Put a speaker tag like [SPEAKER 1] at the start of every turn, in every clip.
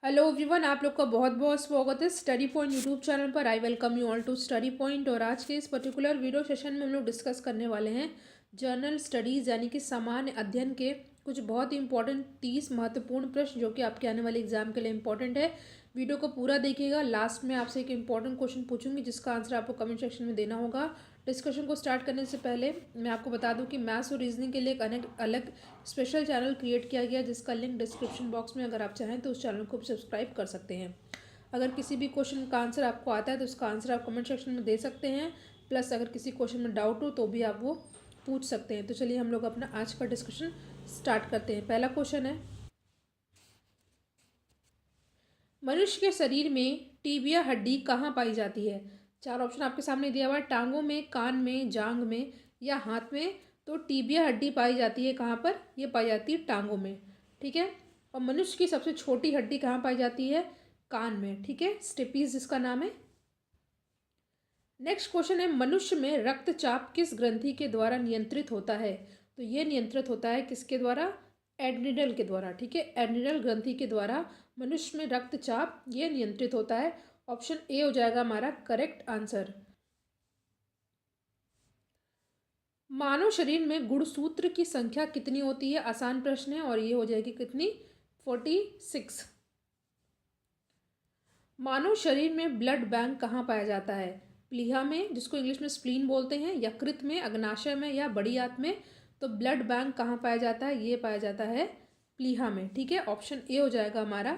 [SPEAKER 1] Hello everyone, आप लोग का बहुत बहुत स्वागत है स्टडी पॉइंट यूट्यूब चैनल पर। I welcome you all to study point. और आज के इस पर्टिकुलर वीडियो सेशन में हम लोग डिस्कस करने वाले हैं जर्नल स्टडीज़ यानी कि सामान्य अध्ययन के कुछ बहुत ही इंपॉर्टेंट 30 महत्वपूर्ण प्रश्न जो कि आपके आने वाले एग्जाम के लिए इंपॉर्टेंट है। वीडियो को पूरा देखिएगा। लास्ट में आपसे एक इंपॉर्टेंट क्वेश्चन पूछूंगी जिसका आंसर आपको कमेंट सेक्शन में देना होगा। डिस्कशन को स्टार्ट करने से पहले मैं आपको बता दूं कि मैथ्स और रीजनिंग के लिए एक अलग स्पेशल चैनल क्रिएट किया गया जिसका लिंक डिस्क्रिप्शन बॉक्स में, अगर आप चाहें तो उस चैनल को सब्सक्राइब कर सकते हैं। अगर किसी भी क्वेश्चन का आंसर आपको आता है तो उसका आंसर आप कमेंट सेक्शन में दे सकते हैं। प्लस अगर किसी क्वेश्चन में डाउट हो तो भी आप वो पूछ सकते हैं। तो चलिए हम लोग अपना आज का डिस्कशन स्टार्ट करते हैं। पहला क्वेश्चन है, मनुष्य के शरीर में टीबिया हड्डी कहाँ पाई जाती है? चार ऑप्शन आपके सामने दिया हुआ है, टांगों में, कान में, जांग में या हाथ में। तो टीबिया हड्डी पाई जाती है कहाँ पर? ये पाई जाती है टांगों में, ठीक है। और मनुष्य की सबसे छोटी हड्डी कहाँ पाई जाती है? कान में, ठीक है, स्टेपीज जिसका नाम है। नेक्स्ट क्वेश्चन है, मनुष्य में रक्तचाप किस ग्रंथि के द्वारा नियंत्रित होता है? तो ये नियंत्रित होता है किसके द्वारा? एड्रिनल के द्वारा, ठीक है। एड्रिनल ग्रंथि के द्वारा मनुष्य में रक्तचाप ये नियंत्रित होता है। ऑप्शन ए हो जाएगा हमारा करेक्ट आंसर। मानव शरीर में गुणसूत्र की संख्या कितनी होती है? आसान प्रश्न है और ये हो जाएगी कितनी? 46। मानव शरीर में ब्लड बैंक कहाँ पाया जाता है? प्लीहा में, जिसको इंग्लिश में स्प्लीन बोलते हैं, यकृत में, अग्नाशय में या बड़ी आंत में। तो ब्लड बैंक कहाँ पाया जाता है? ये पाया जाता है प्लीहा में, ठीक है। ऑप्शन ए हो जाएगा हमारा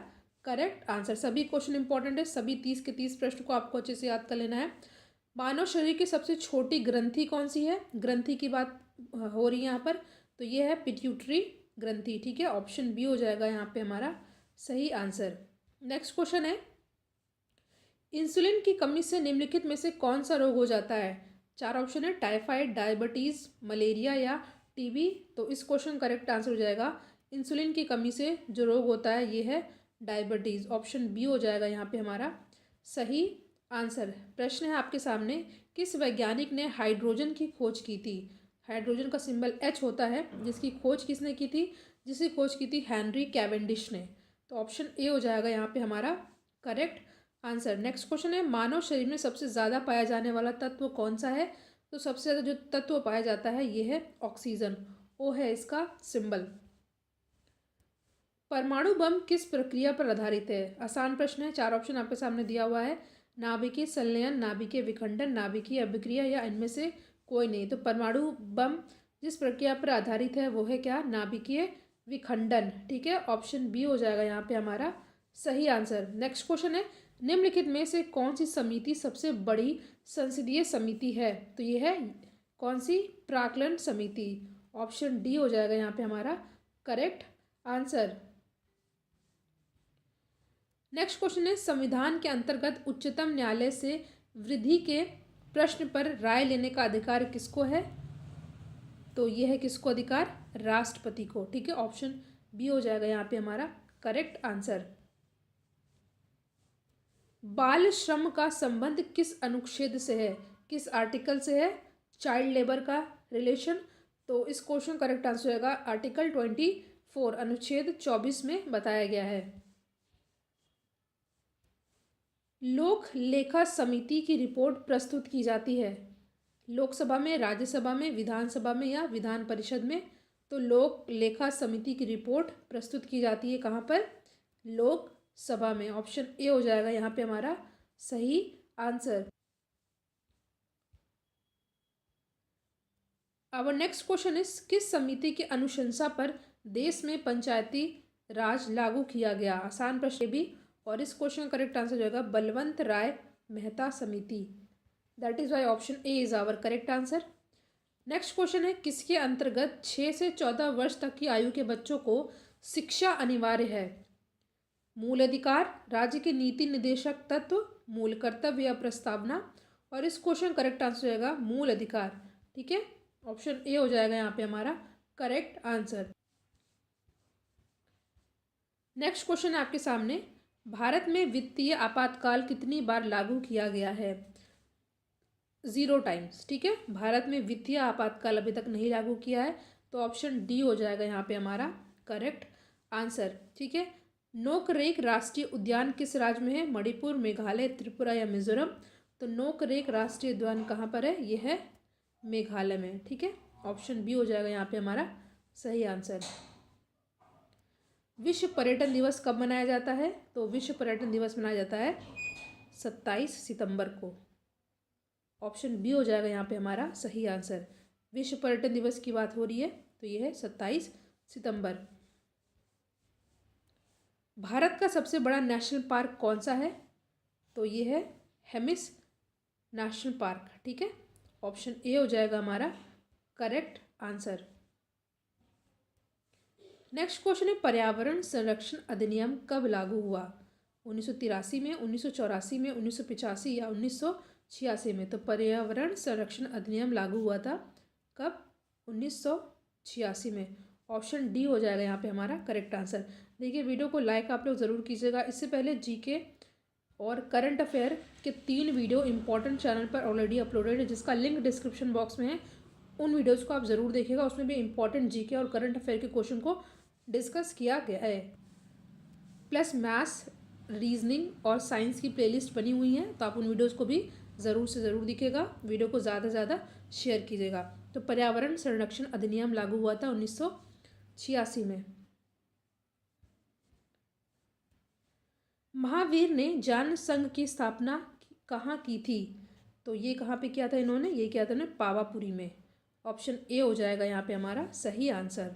[SPEAKER 1] करेक्ट आंसर। सभी क्वेश्चन इंपॉर्टेंट है, सभी 30 के 30 प्रश्न को आपको अच्छे से याद कर लेना है। मानव शरीर की सबसे छोटी ग्रंथि कौन सी है? ग्रंथि की बात हो रही है यहाँ पर, तो ये है पिट्यूटरी ग्रंथि, ठीक है। ऑप्शन बी हो जाएगा यहाँ पे हमारा सही आंसर। नेक्स्ट क्वेश्चन है, इंसुलिन की कमी से निम्नलिखित में से कौन सा रोग हो जाता है? चार ऑप्शन है, टाइफाइड, डायबिटीज, मलेरिया या टीबी। तो इस क्वेश्चन करेक्ट आंसर हो जाएगा इंसुलिन की कमी से जो रोग होता है ये है डायबिटीज। ऑप्शन बी हो जाएगा यहाँ पे हमारा सही आंसर। प्रश्न है आपके सामने, किस वैज्ञानिक ने हाइड्रोजन की खोज की थी? हाइड्रोजन का सिंबल एच होता है, जिसकी खोज किसने की थी? जिसकी खोज की थी हेनरी कैवेंडिश ने। तो ऑप्शन ए हो जाएगा यहाँ पे हमारा करेक्ट आंसर। नेक्स्ट क्वेश्चन है, मानव शरीर में सबसे ज़्यादा पाया जाने वाला तत्व कौन सा है? तो सबसे ज़्यादा जो तत्व पाया जाता है ये है ऑक्सीजन, ओ है इसका सिंबल। परमाणु बम किस प्रक्रिया पर आधारित है? आसान प्रश्न है, चार ऑप्शन आपके सामने दिया हुआ है, नाभिकीय संलयन, नाभिकीय विखंडन, नाभिकीय अभिक्रिया या इनमें से कोई नहीं। तो परमाणु बम जिस प्रक्रिया पर आधारित है वो है क्या? नाभिकीय विखंडन, ठीक है। ऑप्शन बी हो जाएगा यहाँ पे हमारा सही आंसर। नेक्स्ट क्वेश्चन है, निम्नलिखित में से कौन सी समिति सबसे बड़ी संसदीय समिति है? तो ये है कौन सी? प्राक्कलन समिति। ऑप्शन डी हो जाएगा यहाँ पे हमारा करेक्ट आंसर। नेक्स्ट क्वेश्चन है, संविधान के अंतर्गत उच्चतम न्यायालय से वृद्धि के प्रश्न पर राय लेने का अधिकार किसको है? तो यह है किसको अधिकार? राष्ट्रपति को, ठीक है। ऑप्शन बी हो जाएगा यहाँ पे हमारा करेक्ट आंसर। बाल श्रम का संबंध किस अनुच्छेद से है? किस आर्टिकल से है? चाइल्ड लेबर का रिलेशन। तो इस क्वेश्चन करेक्ट आंसर होगा आर्टिकल 24, अनुच्छेद 24 में बताया गया है। लोक लेखा समिति की रिपोर्ट प्रस्तुत की जाती है लोकसभा में, राज्यसभा में, विधानसभा में या विधान परिषद में। तो लोक लेखा समिति की रिपोर्ट प्रस्तुत की जाती है कहाँ पर? लोकसभा में। ऑप्शन ए हो जाएगा यहाँ पे हमारा सही answer. Our next question is, किस समिति की अनुशंसा पर देश में पंचायती राज लागू किया गया? आसान प्रश्न भी, और इस क्वेश्चन का करेक्ट आंसर जाएगा बलवंत राय मेहता समिति। That is why option A is our correct answer. Next question है, किसके अंतर्गत 6 से 14 वर्ष तक की आयु के बच्चों को शिक्षा अनिवार्य है? मूल अधिकार, राज्य के नीति निर्देशक तत्व, मूल कर्तव्य या प्रस्तावना। और इस क्वेश्चन करेक्ट आंसर जाएगा मूल अधिकार, ठीक है। ऑप्शन ए हो जाएगा यहाँ पे हमारा करेक्ट आंसर। नेक्स्ट क्वेश्चन है आपके सामने, भारत में वित्तीय आपातकाल कितनी बार लागू किया गया है? 0 टाइम्स, ठीक है। भारत में वित्तीय आपातकाल अभी तक नहीं लागू किया है, तो ऑप्शन डी हो जाएगा यहाँ पे हमारा करेक्ट आंसर, ठीक है। नोकरेक राष्ट्रीय उद्यान किस राज्य में है? मणिपुर, मेघालय, त्रिपुरा या मिजोरम? तो नोकरेक राष्ट्रीय उद्यान कहाँ पर है? ये है मेघालय में। ठीक है, ऑप्शन बी हो जाएगा यहाँ पे हमारा सही आंसर। विश्व पर्यटन दिवस कब मनाया जाता है? तो विश्व पर्यटन दिवस मनाया जाता है 27 सितंबर को। ऑप्शन बी हो जाएगा यहाँ पे हमारा सही आंसर। विश्व पर्यटन दिवस की बात हो रही है तो ये है 27 सितंबर। भारत का सबसे बड़ा नेशनल पार्क कौन सा है? तो ये है हेमिस नेशनल पार्क। ठीक है, ऑप्शन ए हो जाएगा हमारा करेक्ट आंसर। नेक्स्ट क्वेश्चन है पर्यावरण संरक्षण अधिनियम कब लागू हुआ? 1983 में, 1984 में, 1985 या 1986 में? तो पर्यावरण संरक्षण अधिनियम लागू हुआ था कब? 1986 में। ऑप्शन डी हो जाएगा यहाँ पे हमारा करेक्ट आंसर। देखिए, वीडियो को लाइक आप लोग ज़रूर कीजिएगा। इससे पहले जीके और करंट अफेयर के 3 वीडियो इंपॉर्टेंट चैनल पर ऑलरेडी अपलोडेड है, जिसका लिंक डिस्क्रिप्शन बॉक्स में है। उन वीडियोज़ को आप ज़रूर देखिएगा, उसमें भी इंपॉर्टेंट जीके और करंट अफेयर के क्वेश्चन को डिस्कस किया गया है। प्लस मैथ्स, रीजनिंग और साइंस की प्लेलिस्ट बनी हुई है, तो आप उन वीडियोज़ को भी ज़रूर से ज़रूर दिखेगा। वीडियो को ज़्यादा से ज़्यादा शेयर कीजिएगा। तो पर्यावरण संरक्षण अधिनियम लागू हुआ था 1986 में। महावीर ने जान संघ की स्थापना कहाँ की थी? तो ये कहाँ पे किया था इन्होंने? ये किया था इन्होंने पावापुरी में। ऑप्शन ए हो जाएगा यहाँ पे हमारा सही आंसर।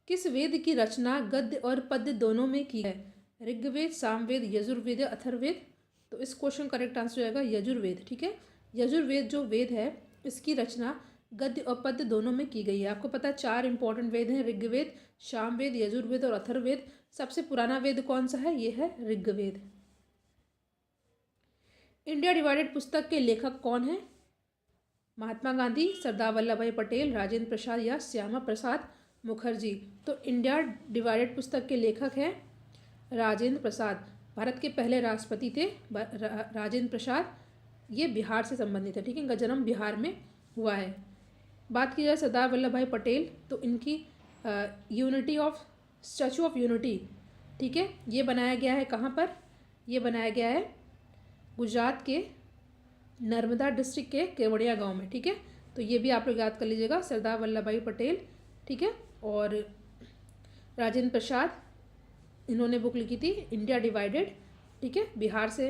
[SPEAKER 1] किस वेद की रचना गद्य और पद्य दोनों में की है? ऋग्वेद, सामवेद, यजुर्वेद या अथर्ववेद? तो इस क्वेश्चन करेक्ट आंसर हो जाएगा यजुर्वेद। ठीक है, यजुर्वेद जो वेद है इसकी रचना गद्य और पद्य दोनों में की गई है। आपको पता है 4 इंपॉर्टेंट वेद हैं, ऋग्वेद, सामवेद, यजुर्वेद और अथर्ववेद। सबसे पुराना वेद कौन सा है? ये है ऋग्वेद। इंडिया डिवाइडेड पुस्तक के लेखक कौन है? महात्मा गांधी, सरदार वल्लभ भाई पटेल, राजेंद्र प्रसाद या श्यामा प्रसाद मुखर्जी? तो इंडिया डिवाइडेड पुस्तक के लेखक हैं राजेंद्र प्रसाद। भारत के पहले राष्ट्रपति थे राजेंद्र प्रसाद। ये बिहार से संबंधित है। ठीक है, इनका जन्म बिहार में हुआ है। बात की जाए सरदार वल्लभ भाई पटेल, तो इनकी unity of statute of unity, ठीक है, ये बनाया गया है कहाँ पर? ये बनाया गया है गुजरात के नर्मदा डिस्ट्रिक्ट के केवड़िया गांव में। ठीक है, तो ये भी आप लोग याद कर लीजिएगा, सरदार वल्लभ भाई पटेल। ठीक है, और राजेंद्र प्रसाद, इन्होंने बुक लिखी थी इंडिया डिवाइडेड। ठीक है, बिहार से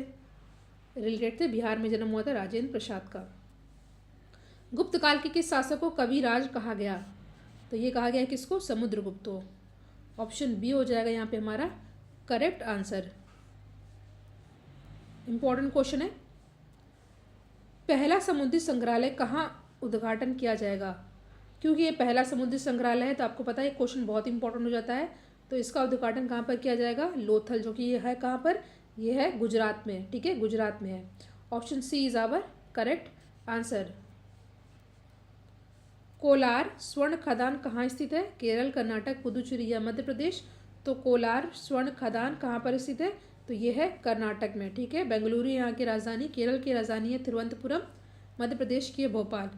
[SPEAKER 1] रिलेटेड थे, बिहार में जन्म हुआ था राजेंद्र प्रसाद का। गुप्त काल के किस शासक को कविराज कहा गया? तो ये कहा गया किसको? समुद्रगुप्त को। ऑप्शन बी हो जाएगा यहाँ पे हमारा करेक्ट आंसर। इंपॉर्टेंट क्वेश्चन है, पहला समुद्री संग्रहालय कहाँ उद्घाटन किया जाएगा? क्योंकि ये पहला समुद्री संग्रहालय है तो आपको पता है क्वेश्चन बहुत इंपॉर्टेंट हो जाता है। तो इसका उद्घाटन कहाँ पर किया जाएगा? लोथल, जो कि ये है कहाँ पर? ये है गुजरात में। ठीक है, गुजरात में है। Option C is our correct answer. Kolar स्वर्ण खदान कहाँ स्थित है? केरल, कर्नाटक, पुदुचेरी या मध्य प्रदेश? तो कोलार स्वर्ण खदान कहाँ पर स्थित है? तो ये है कर्नाटक में। ठीक है, बेंगलुरु यहाँ की राजधानी, केरल की राजधानी है तिरुवनंतपुरम, मध्य प्रदेश की है भोपाल।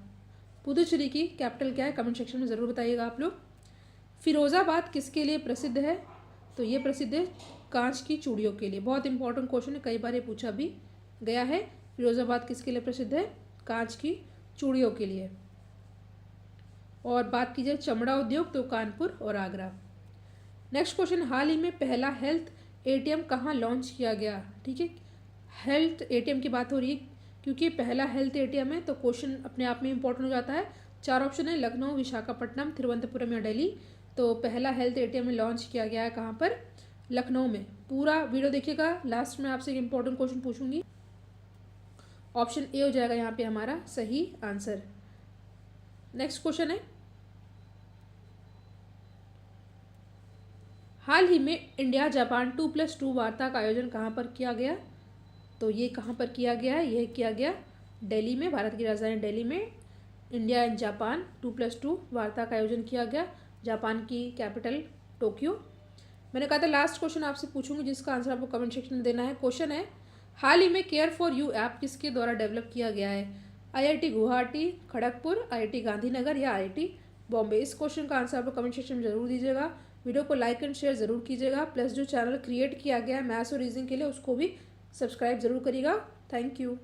[SPEAKER 1] पुदुचेरी की कैपिटल क्या है? कमेंट सेक्शन में ज़रूर बताइएगा आप लोग। फिरोज़ाबाद किसके लिए प्रसिद्ध है? तो ये प्रसिद्ध है कांच की चूड़ियों के लिए। बहुत इंपॉर्टेंट क्वेश्चन है, कई बार ये पूछा भी गया है। फिरोज़ाबाद किसके लिए प्रसिद्ध है? कांच की चूड़ियों के लिए। और बात की जाए चमड़ा उद्योग, तो कानपुर और आगरा। नेक्स्ट क्वेश्चन, हाल ही में पहला हेल्थ एटीएम कहाँ लॉन्च किया गया? ठीक है, हेल्थ एटीएम की बात हो रही है क्योंकि पहला हेल्थ एटीएम है, तो क्वेश्चन अपने आप में इंपॉर्टेंट हो जाता है। 4 ऑप्शन है, लखनऊ, विशाखापट्टनम, तिरुवनंतपुरम या दिल्ली। तो पहला हेल्थ एटीएम लॉन्च किया गया है कहाँ पर? लखनऊ में। पूरा वीडियो देखिएगा, लास्ट में आपसे एक इंपॉर्टेंट क्वेश्चन पूछूंगी। ऑप्शन ए हो जाएगा यहाँ पे हमारा सही आंसर। नेक्स्ट क्वेश्चन है, हाल ही में इंडिया जापान 2+2 वार्ता का आयोजन कहाँ पर किया गया? तो ये कहाँ पर किया गया है? यह किया गया दिल्ली में, भारत की राजधानी दिल्ली में। इंडिया एंड जापान 2+2 वार्ता का आयोजन किया गया। जापान की कैपिटल टोक्यो। मैंने कहा था लास्ट क्वेश्चन आपसे पूछूंगी जिसका आंसर आपको कमेंट सेक्शन में देना है। क्वेश्चन है, हाल ही में केयर फॉर यू ऐप किसके द्वारा डेवलप किया गया है? IIT गुवाहाटी, खड़गपुर, IIT गांधीनगर या IIT बॉम्बे? इस क्वेश्चन का आंसर आपको कमेंट सेक्शन में जरूर दीजिएगा। वीडियो को लाइक एंड शेयर ज़रूर कीजिएगा, प्लस जो चैनल क्रिएट किया गया है मैथ्स और रीजनिंग के लिए उसको भी सब्सक्राइब ज़रूर करिएगा। Thank you.